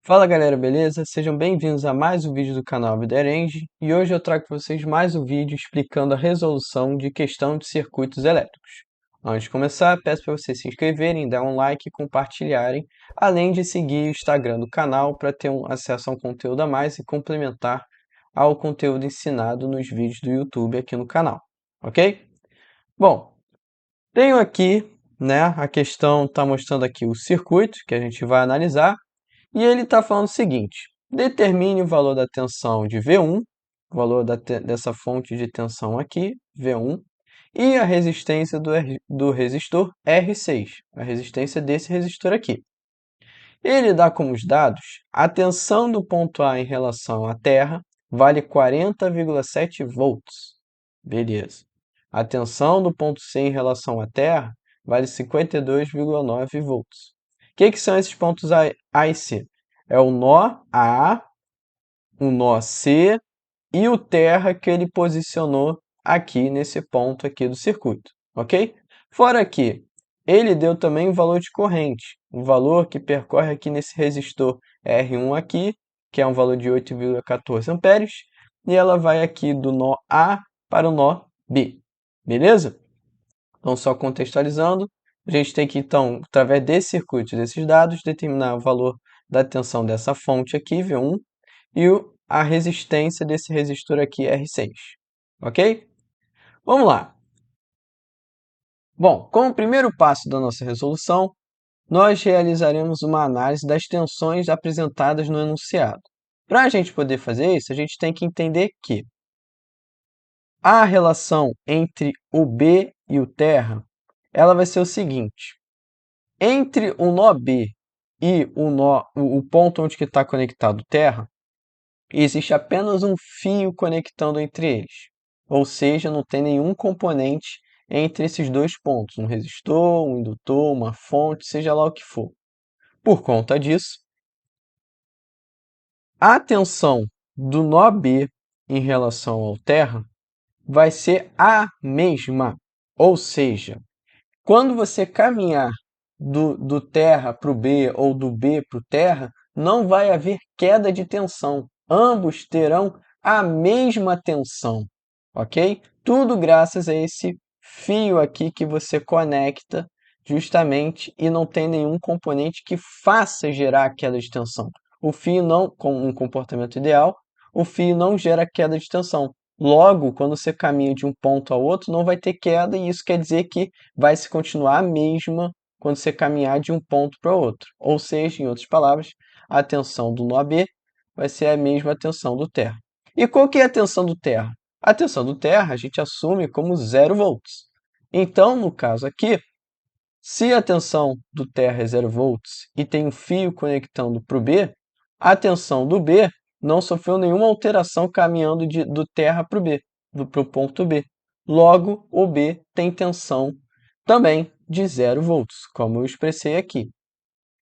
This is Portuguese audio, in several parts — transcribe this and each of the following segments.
Fala galera, beleza? Sejam bem-vindos a mais um vídeo do canal Vidarange e hoje eu trago para vocês mais um vídeo explicando a resolução de questão de circuitos elétricos. Antes de começar, peço para vocês se inscreverem, dar um like e compartilharem, além de seguir o Instagram do canal para ter acesso a um conteúdo a mais e complementar ao conteúdo ensinado nos vídeos do YouTube aqui no canal, ok? Bom, tenho aqui, a questão está mostrando aqui o circuito que a gente vai analisar. E ele está falando o seguinte: determine o valor da tensão de V1, o valor dessa fonte de tensão aqui, V1, e a resistência do resistor R6, a resistência desse resistor aqui. Ele dá como os dados: a tensão do ponto A em relação à Terra vale 40,7 volts. Beleza. A tensão do ponto C em relação à Terra vale 52,9 volts. O que são esses pontos A e C? É o nó A, o nó C e o terra que ele posicionou aqui nesse ponto aqui do circuito, ok? Fora que ele deu também o valor de corrente, o valor que percorre aqui nesse resistor R1 aqui, que é um valor de 8,14 amperes, e ela vai aqui do nó A para o nó B, beleza? Então, só contextualizando, a gente tem que, então, através desse circuito, desses dados, determinar o valor da tensão dessa fonte aqui, V1, e a resistência desse resistor aqui, R6. Ok? Vamos lá. Bom, como primeiro passo da nossa resolução, nós realizaremos uma análise das tensões apresentadas no enunciado. Para a gente poder fazer isso, a gente tem que entender que a relação entre o B e o terra, ela vai ser o seguinte: entre o nó B e o ponto onde está conectado terra, existe apenas um fio conectando entre eles. Ou seja, não tem nenhum componente entre esses dois pontos, um resistor, um indutor, uma fonte, seja lá o que for. Por conta disso, a tensão do nó B em relação ao terra vai ser a mesma. Ou seja, quando você caminhar do terra para o B ou do B para o terra, não vai haver queda de tensão. Ambos terão a mesma tensão, ok? Tudo graças a esse fio aqui que você conecta justamente e não tem nenhum componente que faça gerar a queda de tensão. O fio não, com um comportamento ideal, o fio não gera queda de tensão. Logo, quando você caminha de um ponto ao outro, não vai ter queda, e isso quer dizer que vai se continuar a mesma quando você caminhar de um ponto para o outro. Ou seja, em outras palavras, a tensão do nó B vai ser a mesma tensão do terra. E qual que é a tensão do terra? A tensão do terra a gente assume como 0 volts. Então, no caso aqui, se a tensão do terra é 0 volts e tem um fio conectando para o B, a tensão do B não sofreu nenhuma alteração caminhando do terra para o B, para o ponto B. Logo, o B tem tensão também de 0 volts, como eu expressei aqui.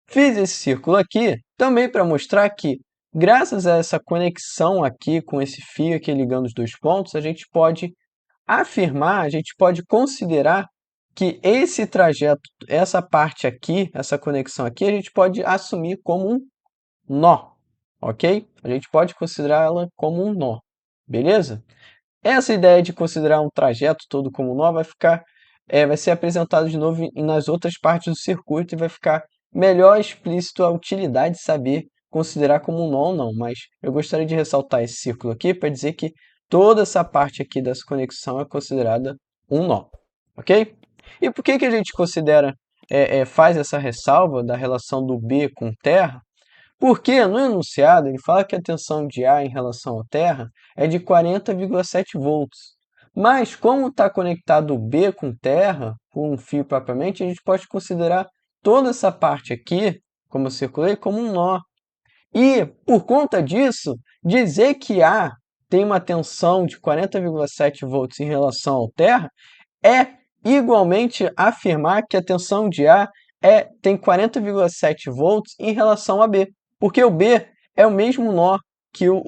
Fiz esse círculo aqui também para mostrar que, graças a essa conexão aqui com esse fio aqui ligando os dois pontos, a gente pode afirmar, a gente pode considerar que esse trajeto, essa parte aqui, essa conexão aqui, a gente pode assumir como um nó, ok? A gente pode considerá-la como um nó, beleza? Essa ideia de considerar um trajeto todo como um nó vai ser apresentado de novo nas outras partes do circuito e vai ficar melhor explícito a utilidade de saber considerar como um nó ou não. Mas eu gostaria de ressaltar esse círculo aqui para dizer que toda essa parte aqui dessa conexão é considerada um nó, ok? E por que a gente faz essa ressalva da relação do B com terra? Porque no enunciado ele fala que a tensão de A em relação à terra é de 40,7 volts. Mas como está conectado o B com terra, com um fio propriamente, a gente pode considerar toda essa parte aqui, como eu circulei, como um nó. E, por conta disso, dizer que A tem uma tensão de 40,7 volts em relação ao terra é igualmente afirmar que a tensão de A tem 40,7 volts em relação a B, porque o B é o mesmo nó que o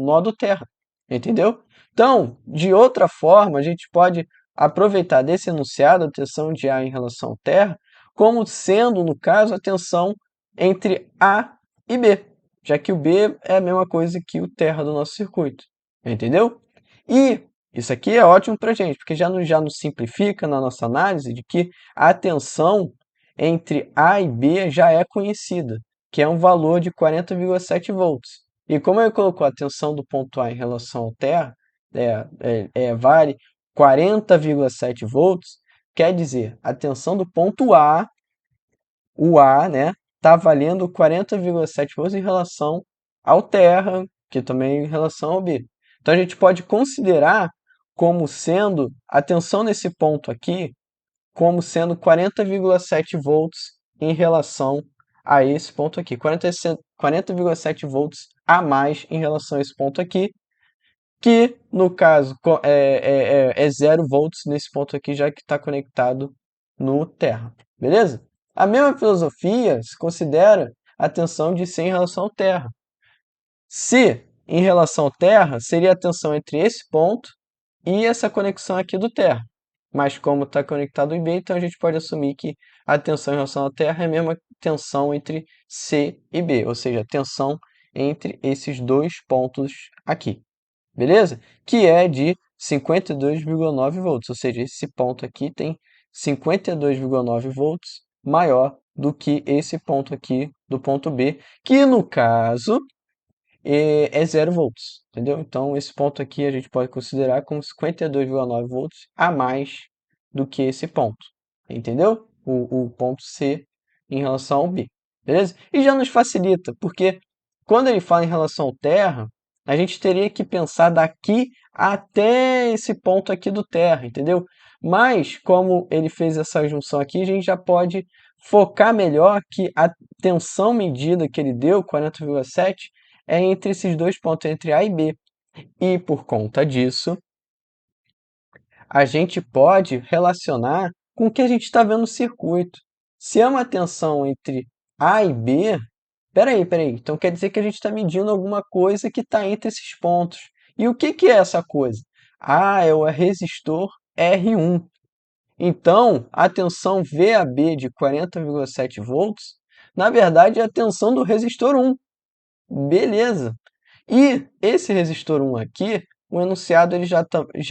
nó do terra, entendeu? Então, de outra forma, a gente pode aproveitar desse enunciado, a tensão de A em relação ao terra, como sendo, no caso, a tensão entre A e B, já que o B é a mesma coisa que o terra do nosso circuito, entendeu? E isso aqui é ótimo para a gente, porque já nos simplifica na nossa análise de que a tensão entre A e B já é conhecida, que é um valor de 40,7 volts. E como ele colocou a tensão do ponto A em relação ao terra, vale 40,7 volts, quer dizer, a tensão do ponto A, o A, né, está valendo 40,7 volts em relação ao terra, que também em relação ao B. Então a gente pode considerar como sendo a tensão nesse ponto aqui, como sendo 40,7 volts em relação a esse ponto aqui. 40,7 volts a mais em relação a esse ponto aqui, que no caso é 0 volts nesse ponto aqui, já que está conectado no terra. Beleza? A mesma filosofia se considera a tensão de C em relação ao terra. C em relação ao terra seria a tensão entre esse ponto e essa conexão aqui do terra. Mas como está conectado em B, então a gente pode assumir que a tensão em relação à terra é a mesma tensão entre C e B, ou seja, a tensão entre esses dois pontos aqui. Beleza? Que é de 52,9 volts, ou seja, esse ponto aqui tem 52,9 volts maior do que esse ponto aqui do ponto B, que no caso é 0 volts, entendeu? Então esse ponto aqui a gente pode considerar como 52,9 volts a mais do que esse ponto, entendeu? O ponto C em relação ao B, beleza? E já nos facilita, porque quando ele fala em relação ao terra, a gente teria que pensar daqui até esse ponto aqui do terra, entendeu? Mas, como ele fez essa junção aqui, a gente já pode focar melhor que a tensão medida que ele deu, 40,7, é entre esses dois pontos, entre A e B. E, por conta disso, a gente pode relacionar com o que a gente está vendo no circuito. Se é uma tensão entre A e B, peraí, então quer dizer que a gente está medindo alguma coisa que está entre esses pontos. E o que é essa coisa? Ah, é o resistor R1. Então, a tensão VAB de 40,7 volts, na verdade, é a tensão do resistor 1. Beleza. E esse resistor 1 aqui, o enunciado ele já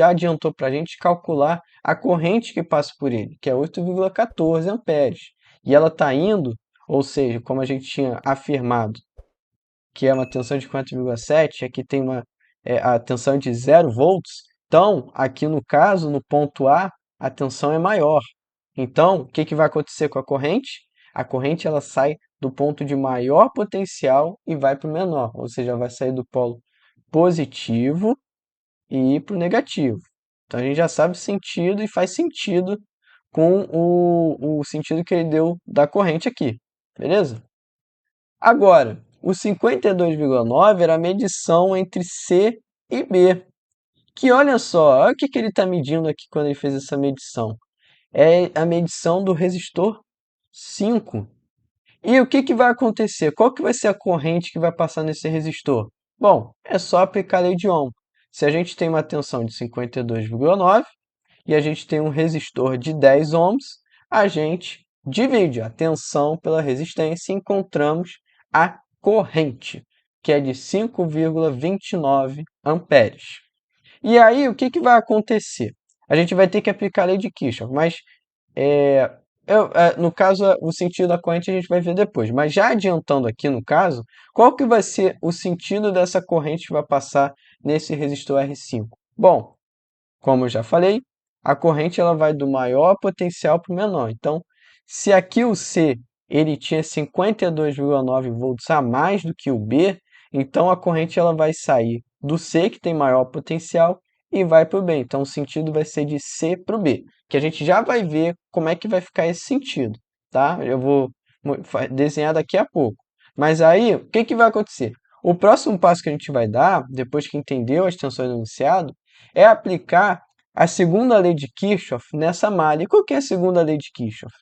adiantou para a gente calcular a corrente que passa por ele, que é 8,14 amperes. E ela está indo, ou seja, como a gente tinha afirmado, que é uma tensão de 4,7, aqui tem a tensão de 0 volts. Então, aqui no caso, no ponto A tensão é maior. Então, o que vai acontecer com a corrente? A corrente ela sai do ponto de maior potencial e vai para o menor, ou seja, vai sair do polo positivo e ir para o negativo. Então, a gente já sabe o sentido e faz sentido com o sentido que ele deu da corrente aqui, beleza? Agora, o 52,9 era a medição entre C e B. Que olha só, olha o que ele está medindo aqui quando ele fez essa medição. É a medição do resistor 5. E o que vai acontecer? Qual que vai ser a corrente que vai passar nesse resistor? Bom, é só aplicar a lei de Ohm. Se a gente tem uma tensão de 52,9 e a gente tem um resistor de 10 ohms, a gente divide a tensão pela resistência e encontramos a corrente, que é de 5,29 amperes. E aí, o que vai acontecer? A gente vai ter que aplicar a lei de Kirchhoff, mas no caso, o sentido da corrente a gente vai ver depois. Mas já adiantando aqui no caso, qual que vai ser o sentido dessa corrente que vai passar nesse resistor R5? Bom, como eu já falei, a corrente ela vai do maior potencial para o menor. Então, se aqui o C ele tinha 52,9 volts a mais do que o B, então a corrente ela vai sair do C, que tem maior potencial, e vai para o B. Então, o sentido vai ser de C para o B, que a gente já vai ver como é que vai ficar esse sentido, tá? Eu vou desenhar daqui a pouco. Mas aí, o que vai acontecer? O próximo passo que a gente vai dar, depois que entendeu as tensões do enunciado, é aplicar a segunda lei de Kirchhoff nessa malha. E qual que é a segunda lei de Kirchhoff?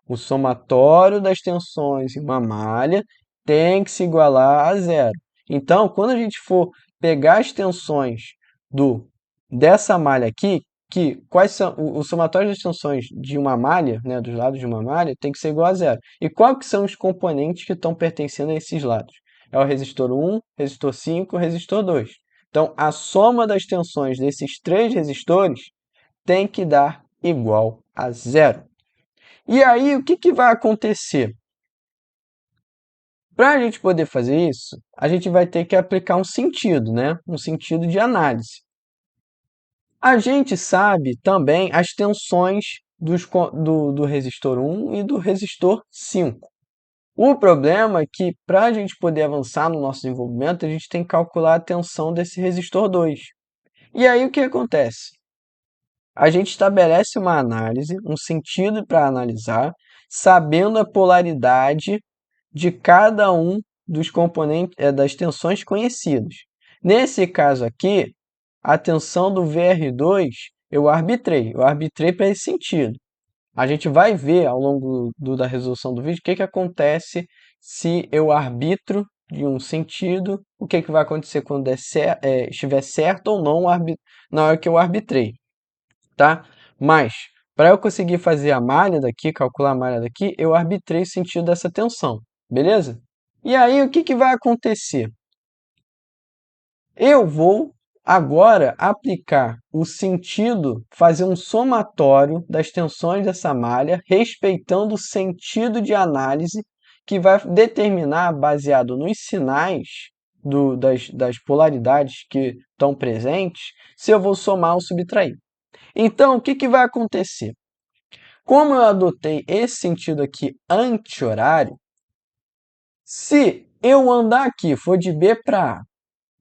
O somatório das tensões em uma malha tem que se igualar a zero. Então, quando a gente for pegar as tensões dessa malha aqui, que quais são o somatório das tensões de uma malha, né, dos lados de uma malha, tem que ser igual a zero. E quais que são os componentes que estão pertencendo a esses lados? É o resistor 1, resistor 5, resistor 2. Então, a soma das tensões desses três resistores tem que dar igual a zero. E aí, o que vai acontecer? Para a gente poder fazer isso, a gente vai ter que aplicar um sentido, né? Um sentido de análise. A gente sabe também as tensões do resistor 1 e do resistor 5. O problema é que, para a gente poder avançar no nosso desenvolvimento, a gente tem que calcular a tensão desse resistor 2. E aí, o que acontece? A gente estabelece uma análise, um sentido para analisar, sabendo a polaridade de cada um dos componentes das tensões conhecidas. Nesse caso aqui, a tensão do VR2 eu arbitrei para esse sentido. A gente vai ver ao longo da resolução do vídeo o que acontece se eu arbitro de um sentido, o que vai acontecer quando estiver certo ou não na hora que eu arbitrei, tá? Mas, para eu conseguir fazer a malha daqui, calcular a malha daqui, eu arbitrei o sentido dessa tensão, beleza? E aí, o que vai acontecer? Eu vou agora aplicar o sentido, fazer um somatório das tensões dessa malha, respeitando o sentido de análise que vai determinar, baseado nos sinais das polaridades que estão presentes, se eu vou somar ou subtrair. Então, o que vai acontecer? Como eu adotei esse sentido aqui anti-horário, se eu andar aqui, for de B para A,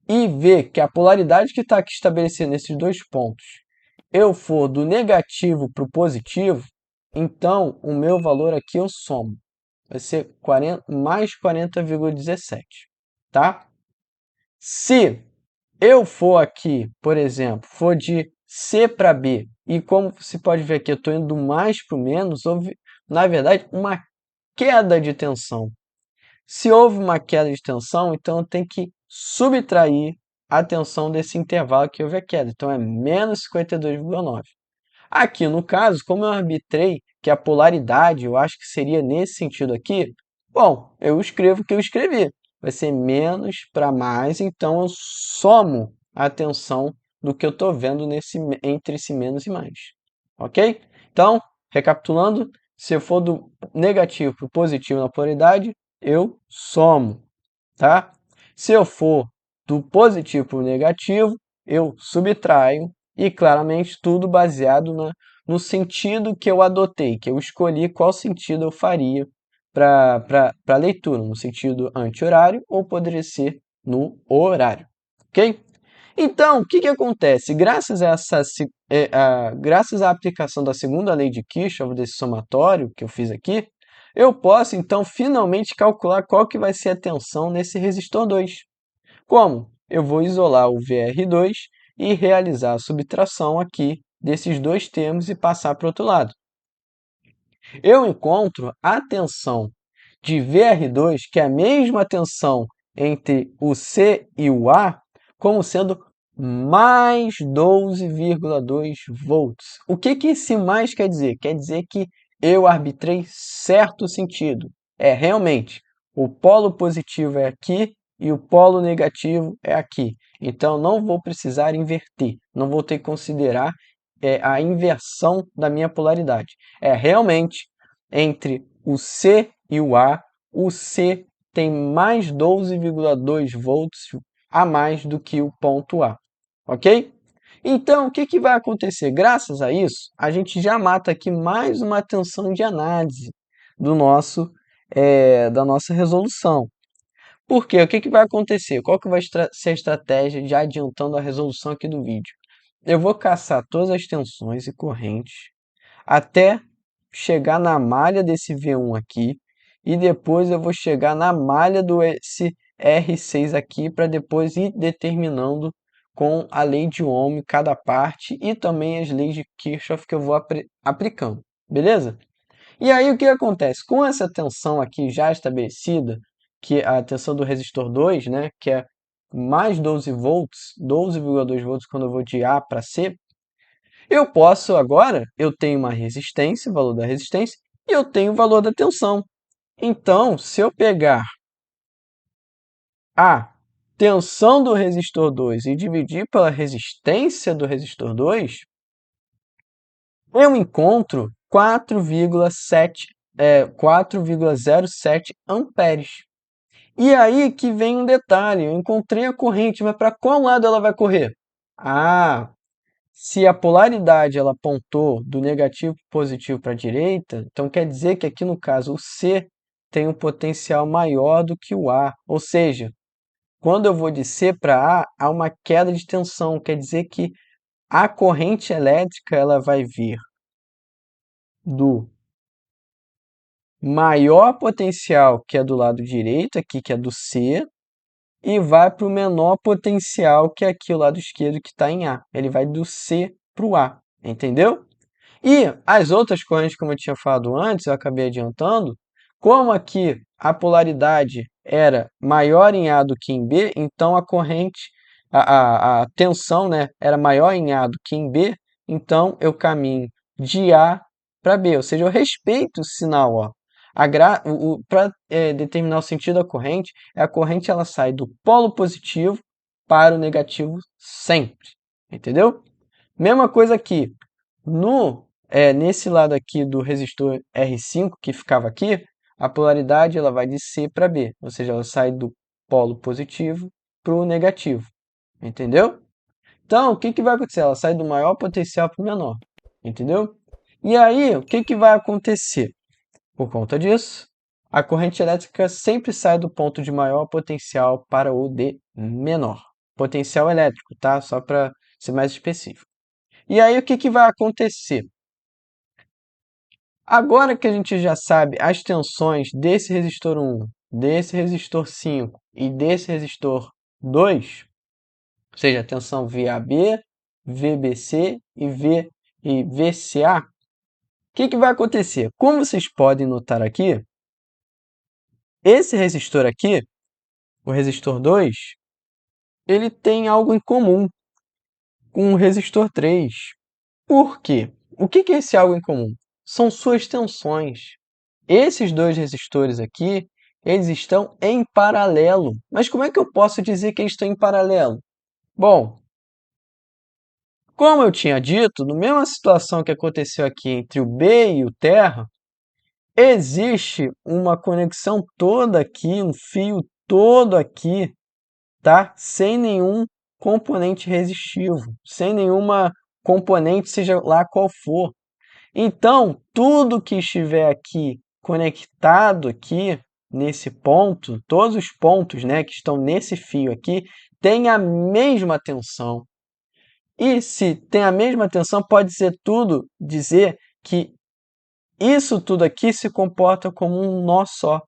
e ver que a polaridade que está aqui estabelecida nesses dois pontos, eu for do negativo para o positivo, então o meu valor aqui eu somo. Vai ser 40, mais 40,17, tá? Se eu for aqui, por exemplo, for de C para B, e como você pode ver aqui, eu estou indo do mais para o menos, houve, na verdade, uma queda de tensão. Se houve uma queda de tensão, então eu tenho que subtrair a tensão desse intervalo que houve a queda. Então, é menos 52,9. Aqui, no caso, como eu arbitrei que a polaridade, eu acho que seria nesse sentido aqui, bom, eu escrevo o que eu escrevi. Vai ser menos para mais, então eu somo a tensão do que eu estou vendo entre esse menos e mais. Ok? Então, recapitulando, se eu for do negativo para o positivo na polaridade, eu somo, tá? Se eu for do positivo para o negativo, eu subtraio e claramente tudo baseado no sentido que eu adotei, que eu escolhi qual sentido eu faria para a leitura, no sentido anti-horário ou poderia ser no horário, ok? Então, o que acontece? Graças à aplicação da segunda lei de Kirchhoff, desse somatório que eu fiz aqui, eu posso, então, finalmente calcular qual que vai ser a tensão nesse resistor 2. Como? Eu vou isolar o VR2 e realizar a subtração aqui desses dois termos e passar para o outro lado. Eu encontro a tensão de VR2, que é a mesma tensão entre o C e o A, como sendo mais 12,2 volts. O que esse mais quer dizer? Quer dizer que eu arbitrei certo sentido. É realmente, o polo positivo é aqui e o polo negativo é aqui. Então, não vou precisar inverter, não vou ter que considerar a inversão da minha polaridade. É realmente entre o C e o C tem mais 12,2 volts a mais do que o ponto A, ok? Então, o que vai acontecer? Graças a isso, a gente já mata aqui mais uma tensão de análise da nossa resolução. Por quê? O que vai acontecer? Qual que vai ser a estratégia, já adiantando a resolução aqui do vídeo? Eu vou caçar todas as tensões e correntes até chegar na malha desse V1 aqui e depois eu vou chegar na malha do esse R6 aqui para depois ir determinando com a lei de Ohm cada parte e também as leis de Kirchhoff que eu vou aplicando, beleza? E aí o que acontece? Com essa tensão aqui já estabelecida, que é a tensão do resistor 2, né, que é mais 12 volts, 12,2 volts quando eu vou de A para C, Eu posso agora, eu tenho uma resistência, o valor da resistência, e eu tenho o valor da tensão. Então, se eu pegar a tensão do resistor 2 e dividir pela resistência do resistor 2, eu encontro 4,07 amperes. E aí que vem um detalhe, eu encontrei a corrente, mas para qual lado ela vai correr? Ah, se a polaridade ela apontou do negativo para o positivo para a direita, então quer dizer que aqui no caso o C tem um potencial maior do que o A. Ou seja, quando eu vou de C para A, há uma queda de tensão, quer dizer que a corrente elétrica ela vai vir do maior potencial, que é do lado direito, aqui que é do C, e vai para o menor potencial, que é aqui o lado esquerdo, que está em A. Ele vai do C para o A, entendeu? E as outras correntes, como eu tinha falado antes, eu acabei adiantando, como aqui a polaridade era maior em A do que em B, então a corrente, a tensão, né, era maior em A do que em B, então eu caminho de A para B, ou seja, eu respeito o sinal, ó. Para determinar o sentido da corrente, a corrente ela sai do polo positivo para o negativo sempre, entendeu? Mesma coisa aqui, nesse lado aqui do resistor R5, que ficava aqui, a polaridade ela vai de C para B, ou seja, ela sai do polo positivo para o negativo, entendeu? Então, o que que vai acontecer? Ela sai do maior potencial para o menor, entendeu? E aí, o que que vai acontecer? Por conta disso, a corrente elétrica sempre sai do ponto de maior potencial para o de menor. Potencial elétrico, tá? Só para ser mais específico. E aí, o que que vai acontecer? Agora que a gente já sabe as tensões desse resistor 1, desse resistor 5 e desse resistor 2, ou seja, a tensão VAB, VBC e VCA, o que que vai acontecer? Como vocês podem notar aqui, esse resistor aqui, o resistor 2, ele tem algo em comum com o resistor 3. Por quê? O que que é esse algo em comum? São suas tensões. Esses dois resistores aqui, eles estão em paralelo. Mas como é que eu posso dizer que eles estão em paralelo? Bom, como eu tinha dito, na mesma situação que aconteceu aqui entre o B e o terra, existe uma conexão toda aqui, um fio todo aqui, tá? Sem nenhum componente resistivo, sem nenhuma componente, seja lá qual for. Então, tudo que estiver aqui conectado aqui nesse ponto, todos os pontos, né, que estão nesse fio aqui, têm a mesma tensão. E se tem a mesma tensão, pode dizer que isso tudo aqui se comporta como um nó só.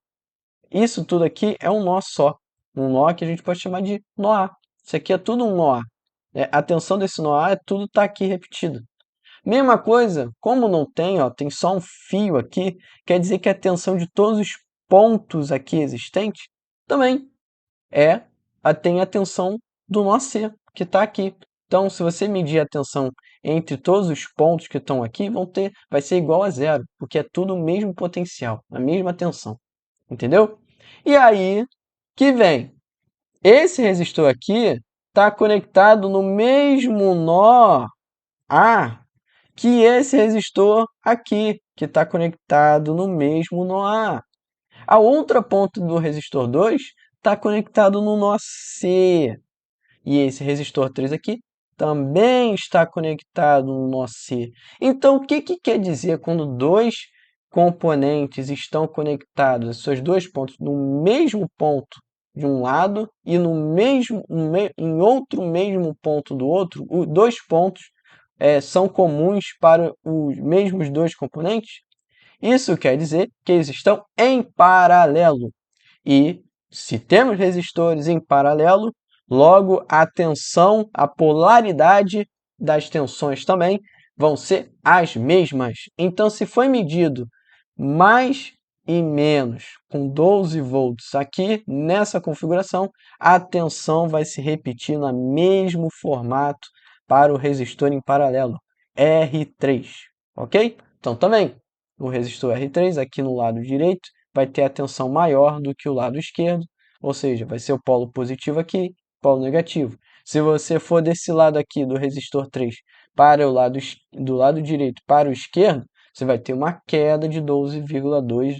Isso tudo aqui é um nó só. Um nó que a gente pode chamar de nó A. Isso aqui é tudo um nó A. A tensão desse nó A é tudo está aqui repetido. Mesma coisa, como não tem, ó, tem só um fio aqui, quer dizer que a tensão de todos os pontos aqui existentes também tem a tensão do nó C, que está aqui. Então, se você medir a tensão entre todos os pontos que estão aqui, vai ser igual a zero, porque é tudo o mesmo potencial, a mesma tensão. Entendeu? E aí que vem, esse resistor aqui está conectado no mesmo nó A que esse resistor aqui, que está conectado no mesmo nó A. A outra ponta do resistor 2 está conectado no nó C. E esse resistor 3 aqui também está conectado no nó C. Então, o que que quer dizer quando dois componentes estão conectados, esses seus dois pontos, no mesmo ponto de um lado e em outro mesmo ponto do outro, os dois pontos são comuns para os mesmos dois componentes? Isso quer dizer que eles estão em paralelo. E se temos resistores em paralelo, logo a tensão, a polaridade das tensões também vão ser as mesmas. Então, se foi medido mais e menos com 12 volts aqui nessa configuração, a tensão vai se repetir no mesmo formato para o resistor em paralelo. R3, ok? Então também, o resistor R3 aqui no lado direito vai ter a tensão maior do que o lado esquerdo, ou seja, vai ser o polo positivo aqui, polo negativo. Se você for desse lado aqui do resistor 3 para o lado do lado direito para o esquerdo, você vai ter uma queda de 12,2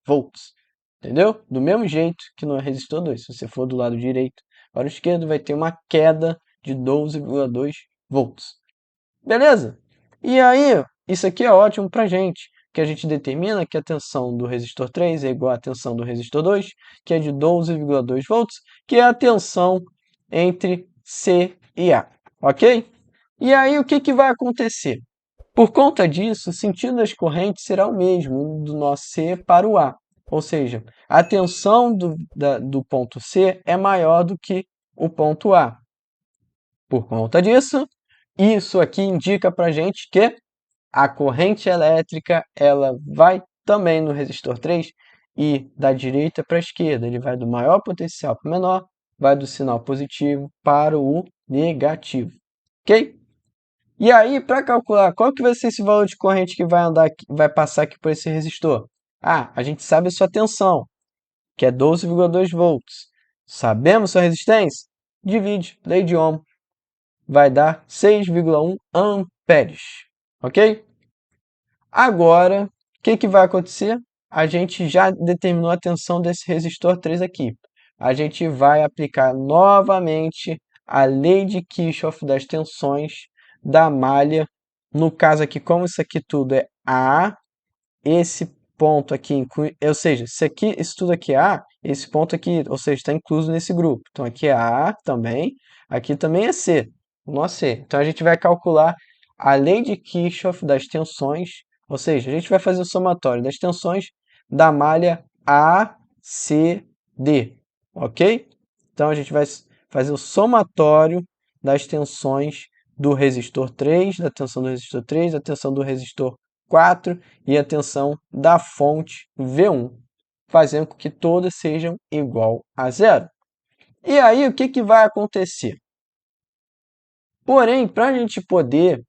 volts. Entendeu? Do mesmo jeito que no resistor 2. Se você for do lado direito para o esquerdo, vai ter uma queda de 12,2 volts. Beleza? E aí, isso aqui é ótimo para a gente, que a gente determina que a tensão do resistor 3 é igual à tensão do resistor 2, que é de 12,2 volts, que é a tensão entre C e A, ok? E aí, o que vai acontecer? Por conta disso, o sentido das correntes será o mesmo do nó C para o A, ou seja, a tensão do ponto C é maior do que o ponto A. Por conta disso, isso aqui indica para a gente que a corrente elétrica ela vai também no resistor 3 e da direita para a esquerda. Ele vai do maior potencial para o menor, vai do sinal positivo para o negativo. Ok? E aí, para calcular qual que vai ser esse valor de corrente que vai passar aqui por esse resistor? Ah, a gente sabe a sua tensão, que é 12,2 volts. Sabemos sua resistência? Divide, lei de Ohm, vai dar 6,1 amperes, ok? Agora, o que vai acontecer? A gente já determinou a tensão desse resistor 3 aqui. A gente vai aplicar novamente a lei de Kirchhoff das tensões da malha. No caso aqui, como isso aqui tudo é A, esse ponto aqui inclui, ou seja, isso tudo aqui é A, esse ponto aqui, ou seja, está incluso nesse grupo. Então aqui é A também, aqui também é C, o nó C. Então a gente vai calcular a lei de Kirchhoff das tensões, ou seja, a gente vai fazer o somatório das tensões da malha ACD, ok? Então a gente vai fazer o somatório das tensões do resistor 3, da tensão do resistor 3, da tensão do resistor 4 e a tensão da fonte V1, fazendo com que todas sejam igual a zero. E aí, o que vai acontecer? Porém, para a gente poder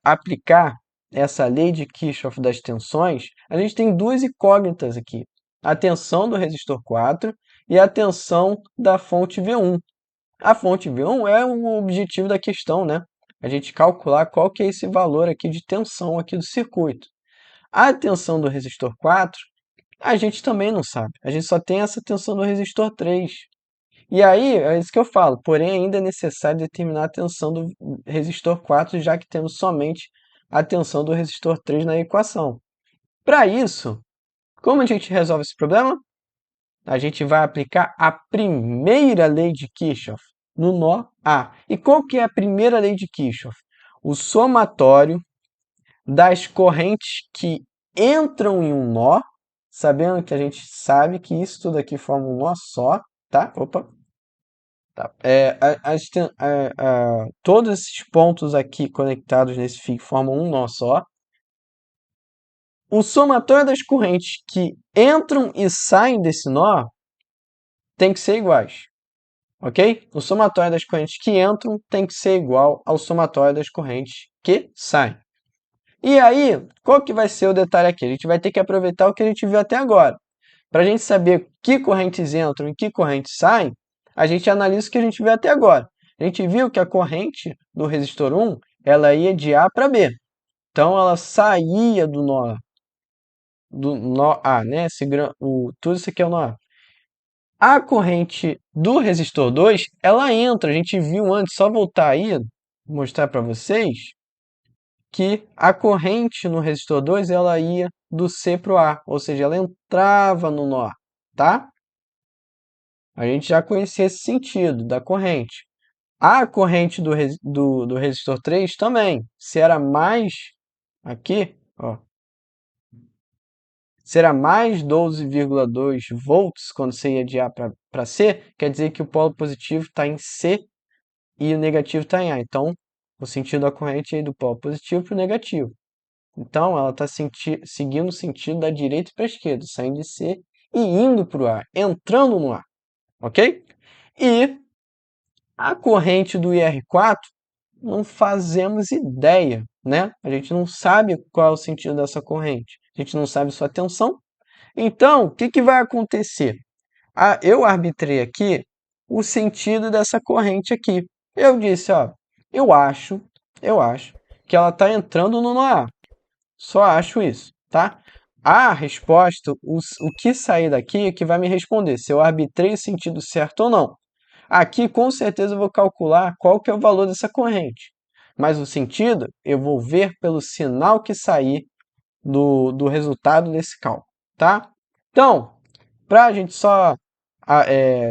aplicar essa lei de Kirchhoff das tensões, a gente tem duas incógnitas aqui. A tensão do resistor 4 e a tensão da fonte V1. A fonte V1 é o objetivo da questão, né? A gente calcular qual que é esse valor aqui de tensão aqui do circuito. A tensão do resistor 4, a gente também não sabe. A gente só tem essa tensão do resistor 3. E aí, é isso que eu falo, porém ainda é necessário determinar a tensão do resistor 4, já que temos somente a tensão do resistor 3 na equação. Para isso, como a gente resolve esse problema? A gente vai aplicar a primeira lei de Kirchhoff no nó A. E qual que é a primeira lei de Kirchhoff? O somatório das correntes que entram em um nó, sabendo que a gente sabe que isso tudo aqui forma um nó só, tá? Opa! Tá. Todos esses pontos aqui conectados nesse fio formam um nó só. O somatório das correntes que entram e saem desse nó tem que ser iguais, ok? O somatório das correntes que entram tem que ser igual ao somatório das correntes que saem. E aí, qual que vai ser o detalhe aqui? A gente vai ter que aproveitar o que a gente viu até agora. Para a gente saber que correntes entram e que correntes saem, a gente analisa o que a gente viu até agora. A gente viu que a corrente do resistor 1 ela ia de A para B. Então, ela saía do nó A, né? Tudo isso aqui é o nó A. A corrente do resistor 2, ela entra. A gente viu antes, só voltar aí, mostrar para vocês, que a corrente no resistor 2 ela ia do C para o A, ou seja, ela entrava no nó, tá? A gente já conhecia esse sentido da corrente. A corrente do resistor 3 também, se era mais aqui, ó, se era mais 12,2 volts quando você ia de A para C, quer dizer que o polo positivo está em C e o negativo está em A. Então, o sentido da corrente é do polo positivo para o negativo. Então, ela está seguindo o sentido da direita para a esquerda, saindo de C e indo para o A, entrando no A, ok? E a corrente do IR4 não fazemos ideia, né? A gente não sabe qual é o sentido dessa corrente. A gente não sabe sua tensão. Então, o que que vai acontecer? Eu arbitrei aqui o sentido dessa corrente aqui. Eu disse, ó, eu acho, eu acho que ela está entrando no nó A. Só acho isso, tá? A resposta, o que sair daqui é que vai me responder se eu arbitrei o sentido certo ou não. Aqui, com certeza, eu vou calcular qual que é o valor dessa corrente. Mas o sentido, eu vou ver pelo sinal que sair do resultado desse cálculo, tá? Então, para a gente só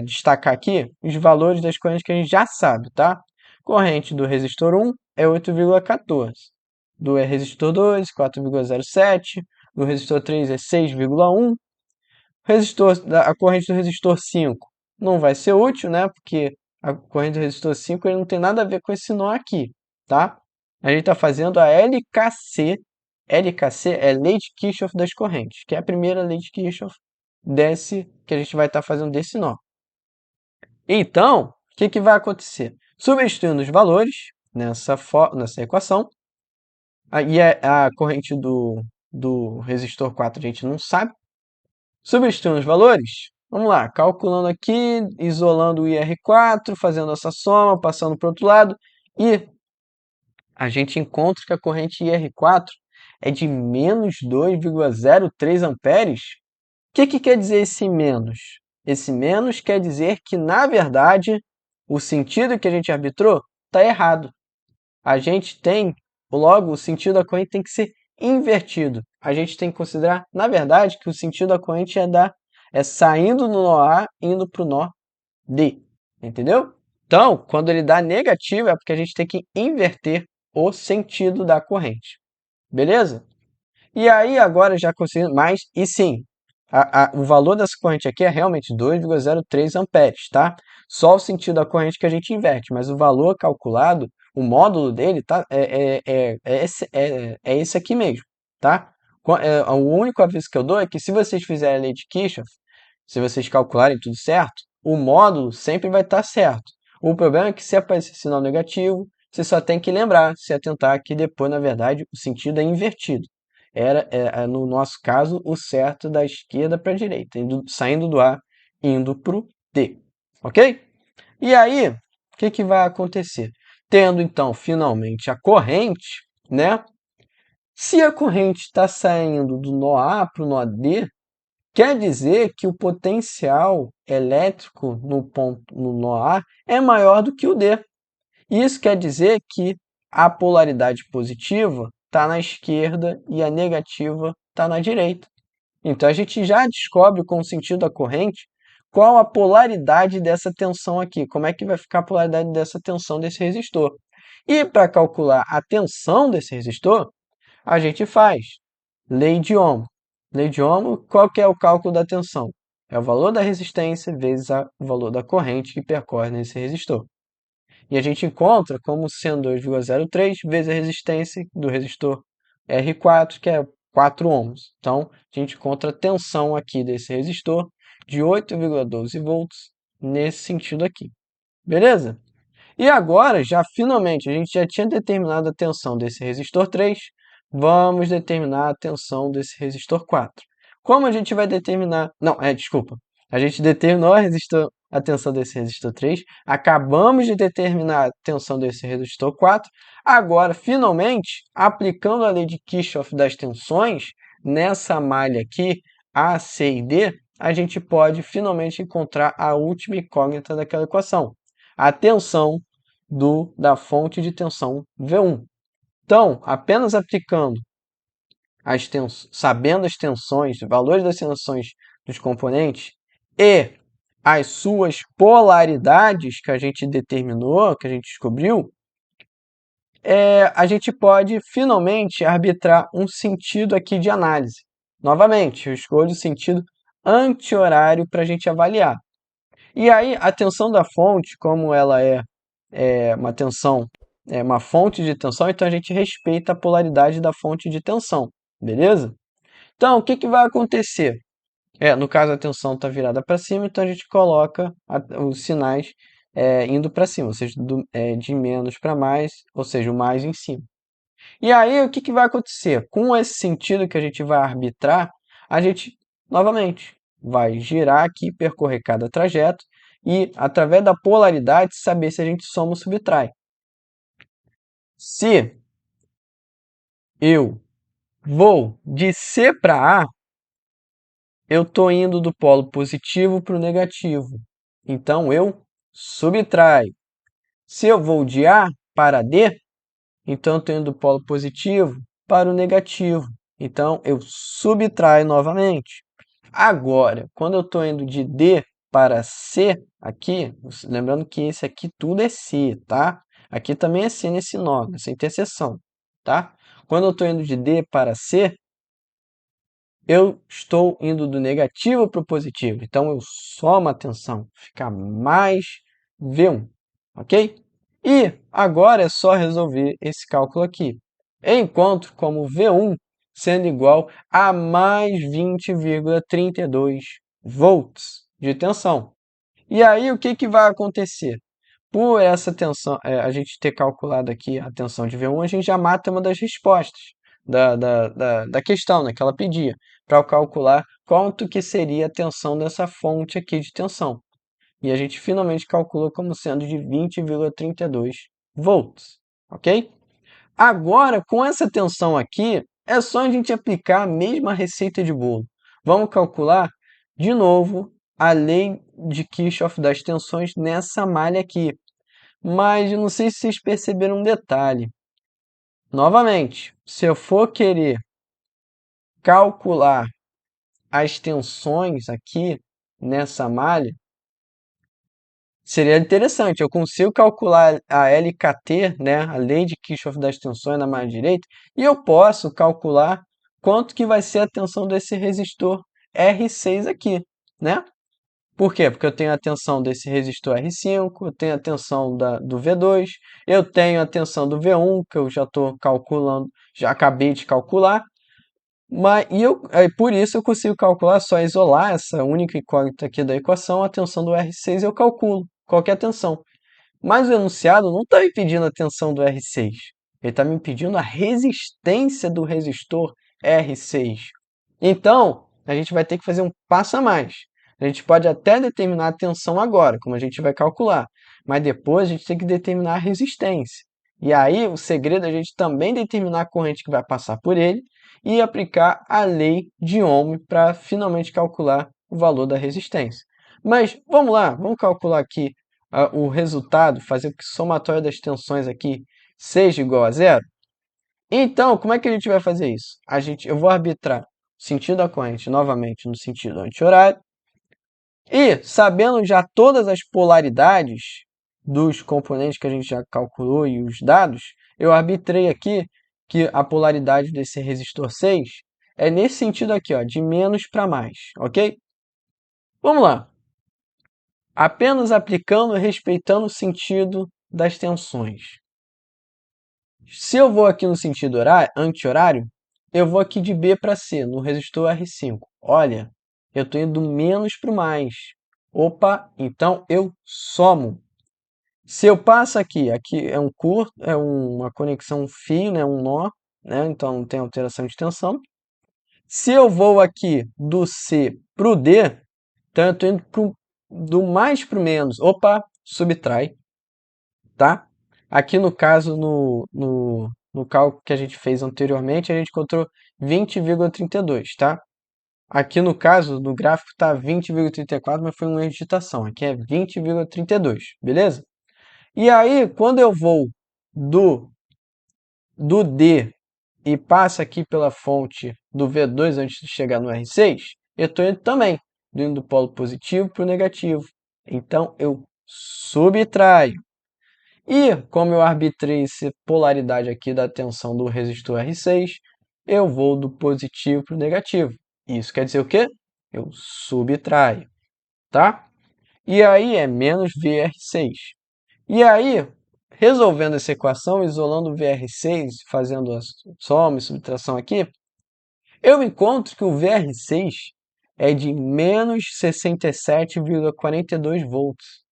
destacar aqui os valores das correntes que a gente já sabe, tá? Corrente do resistor 1 é 8,14. Do resistor 2, 4,07. Do resistor 3 é 6,1. A corrente do resistor 5 não vai ser útil, né? Porque a corrente do resistor 5 ele não tem nada a ver com esse nó aqui, tá? A gente está fazendo a LKC. LKC é Lei de Kirchhoff das correntes, que é a primeira lei de Kirchhoff que a gente vai estar fazendo desse nó. Então, o que que vai acontecer? Substituindo os valores nessa equação, e a corrente do resistor 4 a gente não sabe. Substituindo os valores, vamos lá, calculando aqui, isolando o IR4, fazendo essa soma, passando para o outro lado, e a gente encontra que a corrente IR4 é de menos 2,03 amperes. O que que quer dizer esse menos? Esse menos quer dizer que, na verdade, o sentido que a gente arbitrou está errado. A gente tem, logo, o sentido da corrente tem que ser invertido. A gente tem que considerar, na verdade, que o sentido da corrente é saindo do nó A, indo para o nó D. Entendeu? Então, quando ele dá negativo, é porque a gente tem que inverter o sentido da corrente. Beleza? E aí, agora já conseguimos mais, e sim, o valor dessa corrente aqui é realmente 2,03 amperes, tá? Só o sentido da corrente que a gente inverte, mas o valor calculado, o módulo dele, tá? É esse aqui mesmo, tá? O único aviso que eu dou é que se vocês fizerem a lei de Kirchhoff, se vocês calcularem tudo certo, o módulo sempre vai estar certo. O problema é que se aparecer sinal negativo, você só tem que lembrar, se atentar que depois, na verdade, o sentido é invertido. No nosso caso, o certo da esquerda para a direita, saindo do A, indo para o D. Ok? E aí, o que que vai acontecer? Tendo, então, finalmente a corrente, né? Se a corrente está saindo do nó A para o nó D, quer dizer que o potencial elétrico no nó A é maior do que o D. Isso quer dizer que a polaridade positiva está na esquerda e a negativa está na direita. Então a gente já descobre com o sentido da corrente qual a polaridade dessa tensão aqui, como é que vai ficar a polaridade dessa tensão desse resistor. E para calcular a tensão desse resistor, a gente faz lei de Ohm. Lei de Ohm, qual que é o cálculo da tensão? É o valor da resistência vezes o valor da corrente que percorre nesse resistor. E a gente encontra como sendo 2,03 vezes a resistência do resistor R4, que é 4 ohms. Então, a gente encontra a tensão aqui desse resistor de 8,12 volts nesse sentido aqui. Beleza? E agora, já finalmente, a gente já tinha determinado a tensão desse resistor 3, vamos determinar a tensão desse resistor 4. Como a gente vai determinar... Não, desculpa. A gente determinou a tensão desse resistor 3, acabamos de determinar a tensão desse resistor 4, agora, finalmente, aplicando a lei de Kirchhoff das tensões, nessa malha aqui, A, C e D, a gente pode finalmente encontrar a última incógnita daquela equação, a tensão da fonte de tensão V1. Então, apenas aplicando sabendo as tensões, valores das tensões dos componentes e as suas polaridades que a gente determinou, que a gente descobriu, a gente pode finalmente arbitrar um sentido aqui de análise. Novamente, eu escolho o sentido anti-horário para a gente avaliar. E aí, a tensão da fonte, como ela uma tensão, uma fonte de tensão, então a gente respeita a polaridade da fonte de tensão, beleza? Então, o que que vai acontecer? No caso, a tensão está virada para cima, então a gente coloca os sinais indo para cima, ou seja, de menos para mais, ou seja, o mais em cima. E aí, o que que vai acontecer? Com esse sentido que a gente vai arbitrar, a gente, novamente, vai girar aqui, percorrer cada trajeto e, através da polaridade, saber se a gente soma ou subtrai. Se eu vou de C para A, eu estou indo do polo positivo para o negativo. Então, eu subtraio. Se eu vou de A para D, então eu estou indo do polo positivo para o negativo. Então, eu subtraio novamente. Agora, quando eu estou indo de D para C, aqui, lembrando que esse aqui tudo é C, tá? Aqui também é C nesse nó, nessa interseção, tá? Quando eu estou indo de D para C, eu estou indo do negativo para o positivo. Então, eu somo a tensão, fica mais V1, ok? E agora é só resolver esse cálculo aqui. Eu encontro como V1 sendo igual a mais 20,32 volts de tensão. E aí, o que que vai acontecer? Por essa tensão, a gente ter calculado aqui a tensão de V1, a gente já mata uma das respostas da questão, né, que ela pedia, para calcular quanto que seria a tensão dessa fonte aqui de tensão. E a gente finalmente calculou como sendo de 20,32 volts, ok? Agora, com essa tensão aqui, é só a gente aplicar a mesma receita de bolo. Vamos calcular, de novo, a lei de Kirchhoff das tensões nessa malha aqui. Mas eu não sei se vocês perceberam um detalhe. Novamente, se eu for querer calcular as tensões aqui nessa malha, seria interessante. Eu consigo calcular a LKT, né, a lei de Kirchhoff das tensões na malha direita, e eu posso calcular quanto que vai ser a tensão desse resistor R6 aqui, né? Por quê? Porque eu tenho a tensão desse resistor R5, eu tenho a tensão do V2, eu tenho a tensão do V1, que eu já estou calculando, já acabei de calcular, por isso eu consigo calcular, só isolar essa única incógnita aqui da equação, a tensão do R6 eu calculo qualquer tensão. Mas o enunciado não está me pedindo a tensão do R6, ele está me pedindo a resistência do resistor R6. Então, a gente vai ter que fazer um passo a mais. A gente pode até determinar a tensão agora, como a gente vai calcular, mas depois a gente tem que determinar a resistência. E aí, o segredo é a gente também determinar a corrente que vai passar por ele e aplicar a lei de Ohm para finalmente calcular o valor da resistência. Mas vamos lá, vamos calcular aqui o resultado, fazer com que o somatório das tensões aqui seja igual a zero. Então, como é que a gente vai fazer isso? Eu vou arbitrar o sentido da corrente novamente no sentido anti-horário. E, sabendo já todas as polaridades dos componentes que a gente já calculou e os dados, eu arbitrei aqui que a polaridade desse resistor 6 é nesse sentido aqui, ó, de menos para mais, ok? Vamos lá. Apenas aplicando e respeitando o sentido das tensões. Se eu vou aqui no sentido anti-horário, eu vou aqui de B para C, no resistor R5. Olha, eu estou indo do menos para o mais. Opa, então eu somo. Se eu passo aqui é um curto, é uma conexão fio, né, um nó, né, então não tem alteração de tensão. Se eu vou aqui do C para o D, então eu estou indo do mais para o menos. Opa, subtrai, tá? Aqui no caso, no cálculo que a gente fez anteriormente, a gente encontrou 20,32, tá? Aqui no caso, no gráfico está 20,34, mas foi uma erro de digitação. Aqui é 20,32, beleza? E aí, quando eu vou do D e passo aqui pela fonte do V2 antes de chegar no R6, eu estou indo também, indo do polo positivo para o negativo. Então, eu subtraio. E como eu arbitrei essa polaridade aqui da tensão do resistor R6, eu vou do positivo para o negativo. Isso quer dizer o quê? Eu subtraio, tá? E aí é menos VR6. E aí, resolvendo essa equação, isolando o VR6, fazendo a soma e subtração aqui, eu encontro que o VR6 é de menos 67,42 volts.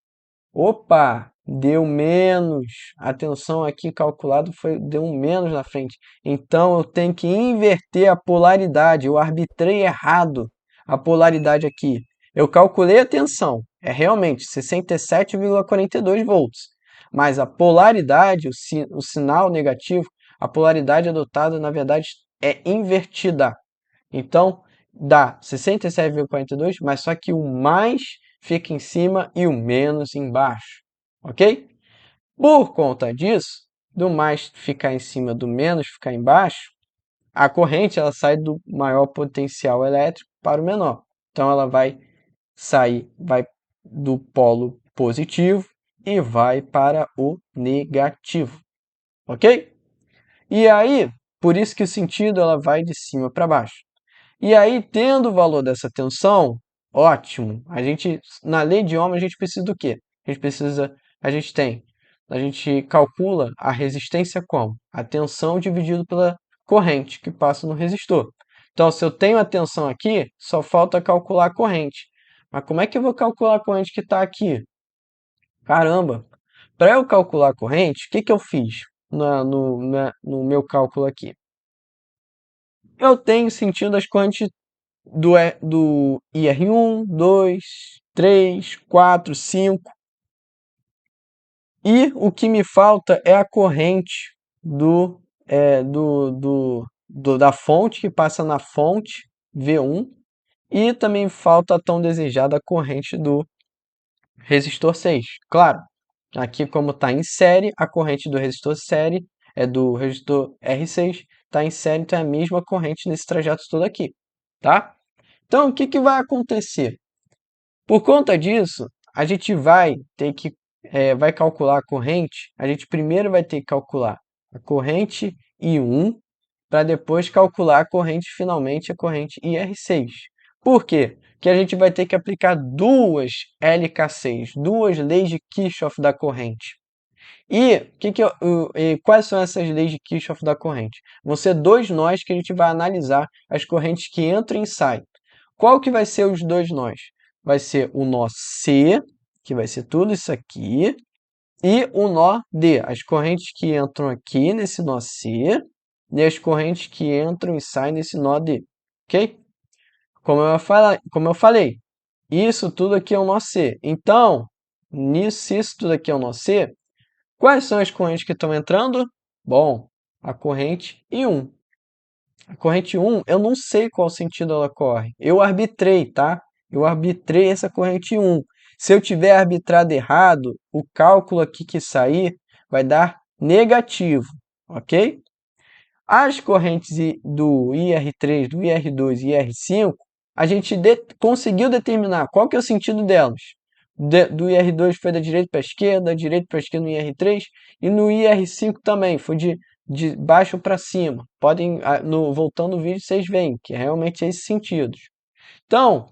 Opa, deu menos. A tensão aqui calculado deu um menos na frente. Então eu tenho que inverter a polaridade. Eu arbitrei errado a polaridade aqui. Eu calculei a tensão. É realmente 67,42 volts. Mas a polaridade, o sinal negativo, a polaridade adotada, na verdade, é invertida. Então, dá 67,42, mas só que o mais fica em cima e o menos embaixo, ok? Por conta disso, do mais ficar em cima, do menos ficar embaixo, a corrente ela sai do maior potencial elétrico para o menor. Então, ela vai vai do polo positivo e vai para o negativo, ok? E aí, por isso que o sentido ela vai de cima para baixo. E aí, tendo o valor dessa tensão, ótimo. Na lei de Ohm, a gente precisa do quê? A gente calcula a resistência como? A tensão dividido pela corrente que passa no resistor. Então, se eu tenho a tensão aqui, só falta calcular a corrente. Mas como é que eu vou calcular a corrente que está aqui? Caramba! Para eu calcular a corrente, o que que eu fiz no meu cálculo aqui? Eu tenho sentido as correntes do IR1, 2, 3, 4, 5. E o que me falta é a corrente da fonte, que passa na fonte V1. E também falta a tão desejada corrente do resistor 6. Claro, aqui como está em série, a corrente do resistor série é do resistor R6, está em série, então é a mesma corrente nesse trajeto todo aqui, tá? Então, o que que vai acontecer? Por conta disso, a gente vai ter que vai calcular a corrente. A gente primeiro vai ter que calcular a corrente I1 para depois calcular a corrente, finalmente, a corrente IR6. Por quê? Porque a gente vai ter que aplicar duas LK6, duas leis de Kirchhoff da corrente. E, quais são essas leis de Kirchhoff da corrente? Vão ser dois nós que a gente vai analisar as correntes que entram e saem. Qual que vai ser os dois nós? Vai ser o nó C, que vai ser tudo isso aqui, e o nó D, as correntes que entram aqui nesse nó C e as correntes que entram e saem nesse nó D, ok? Como eu falei, isso tudo aqui é o nó C. Então, se isso tudo aqui é o nó C, quais são as correntes que estão entrando? Bom, a corrente I1. A corrente 1, eu não sei qual sentido ela corre. Eu arbitrei, tá? Eu arbitrei essa corrente 1. Se eu tiver arbitrado errado, o cálculo aqui que sair vai dar negativo, ok? As correntes do IR3, do IR2 e IR5, a gente conseguiu determinar qual que é o sentido delas. Do IR2 foi da direita para a esquerda, da direita para a esquerda no IR3, e no IR5 também, foi de baixo para cima. Voltando no vídeo, vocês veem que realmente é esses sentidos. Então,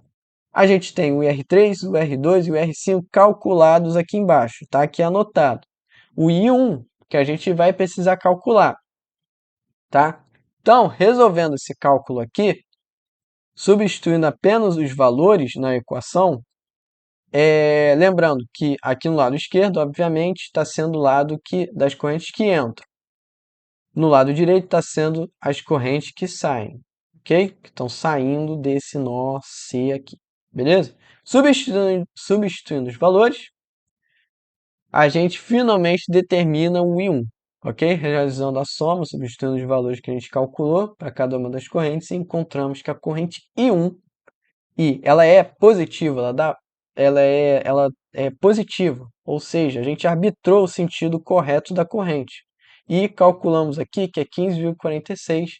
a gente tem o IR3, o R2 e o R5 calculados aqui embaixo, tá aqui anotado. O I1, que a gente vai precisar calcular, tá? Então, resolvendo esse cálculo aqui, substituindo apenas os valores na equação, lembrando que aqui no lado esquerdo, obviamente, está sendo o lado das correntes que entram. No lado direito está sendo as correntes que saem, ok? Que estão saindo desse nó C aqui, beleza? Substituindo os valores, a gente finalmente determina o I1, ok? Realizando a soma, substituindo os valores que a gente calculou para cada uma das correntes, e encontramos que a corrente I1, ela é positiva, ela é positiva, ou seja, a gente arbitrou o sentido correto da corrente. E calculamos aqui que é 15,46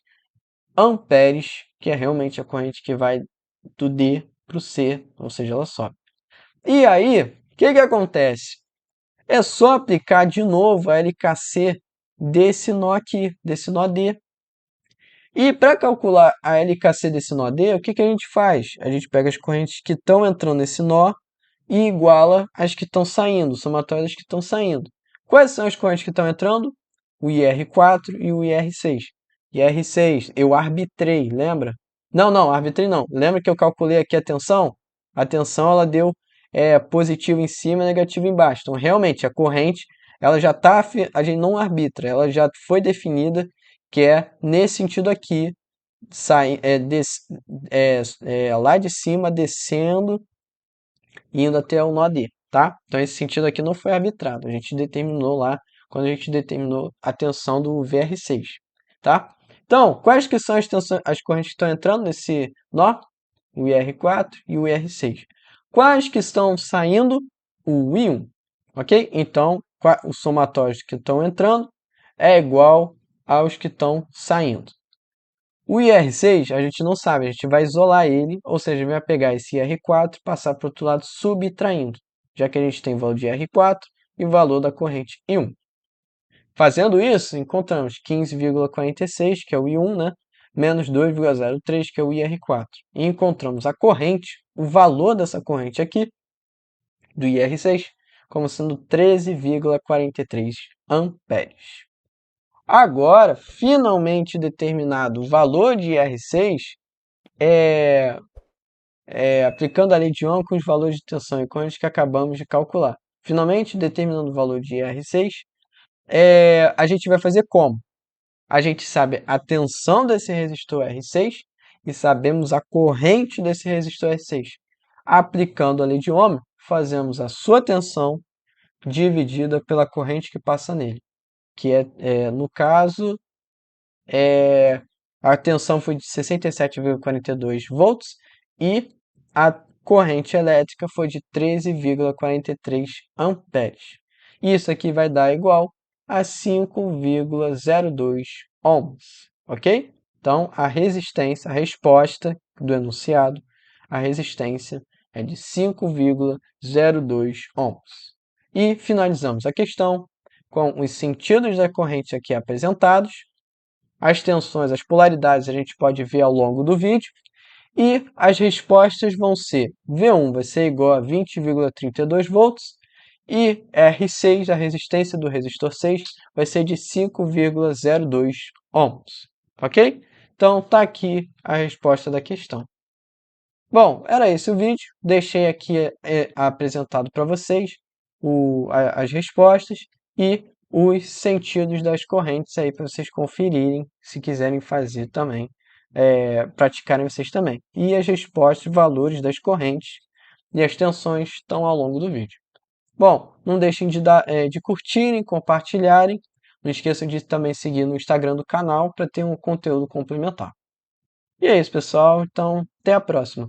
amperes, que é realmente a corrente que vai do D para o C, ou seja, ela sobe. E aí, o que acontece? É só aplicar de novo a LKC desse nó aqui, desse nó D. E para calcular a LKC desse nó D, o que a gente faz? A gente pega as correntes que estão entrando nesse nó e iguala as que estão saindo, somatório das que estão saindo. Quais são as correntes que estão entrando? O IR4 e o IR6. IR6, eu arbitrei, lembra? Não, arbitrei não. Lembra que eu calculei aqui a tensão? A tensão ela deu positivo em cima e negativo embaixo. Então, realmente, a corrente, ela já está, a gente não arbitra, ela já foi definida, que é nesse sentido aqui, lá de cima, descendo, indo até o nó D, tá? Então, esse sentido aqui não foi arbitrado, a gente determinou lá, quando a gente determinou a tensão do VR6, tá? Então, quais que são as correntes que estão entrando nesse nó? O IR4 e o IR6. Quais que estão saindo? O I1, ok? Então, os somatórios que estão entrando é igual aos que estão saindo. O IR6, a gente não sabe, a gente vai isolar ele, ou seja, vai pegar esse IR4 e passar para o outro lado subtraindo, já que a gente tem o valor de IR4 e o valor da corrente I1. Fazendo isso, encontramos 15,46, que é o I1, né? Menos 2,03, que é o IR4. E encontramos a corrente, o valor dessa corrente aqui, do IR6, como sendo 13,43 amperes. Agora, finalmente determinado o valor de IR6, aplicando a lei de Ohm com os valores de tensão e corrente que acabamos de calcular. Finalmente, determinando o valor de IR6, a gente vai fazer como? A gente sabe a tensão desse resistor R6 e sabemos a corrente desse resistor R6. Aplicando a lei de Ohm, fazemos a sua tensão dividida pela corrente que passa nele, que no caso, a tensão foi de 67,42 volts e a corrente elétrica foi de 13,43 amperes. Isso aqui vai dar igual a 5,02 ohms, ok? Então, a resistência, a resposta do enunciado, a resistência é de 5,02 ohms. E finalizamos a questão com os sentidos da corrente aqui apresentados. As tensões, as polaridades a gente pode ver ao longo do vídeo. E as respostas vão ser: V1 vai ser igual a 20,32 volts e R6, a resistência do resistor 6, vai ser de 5,02 ohms. Ok? Então, tá aqui a resposta da questão. Bom, era esse o vídeo. Deixei aqui apresentado para vocês as respostas e os sentidos das correntes aí para vocês conferirem, se quiserem fazer também, praticarem vocês também. E as respostas, valores das correntes e as tensões estão ao longo do vídeo. Bom, não deixem de curtirem, compartilharem. Não esqueçam de também seguir no Instagram do canal para ter um conteúdo complementar. E é isso, pessoal. Então, até a próxima.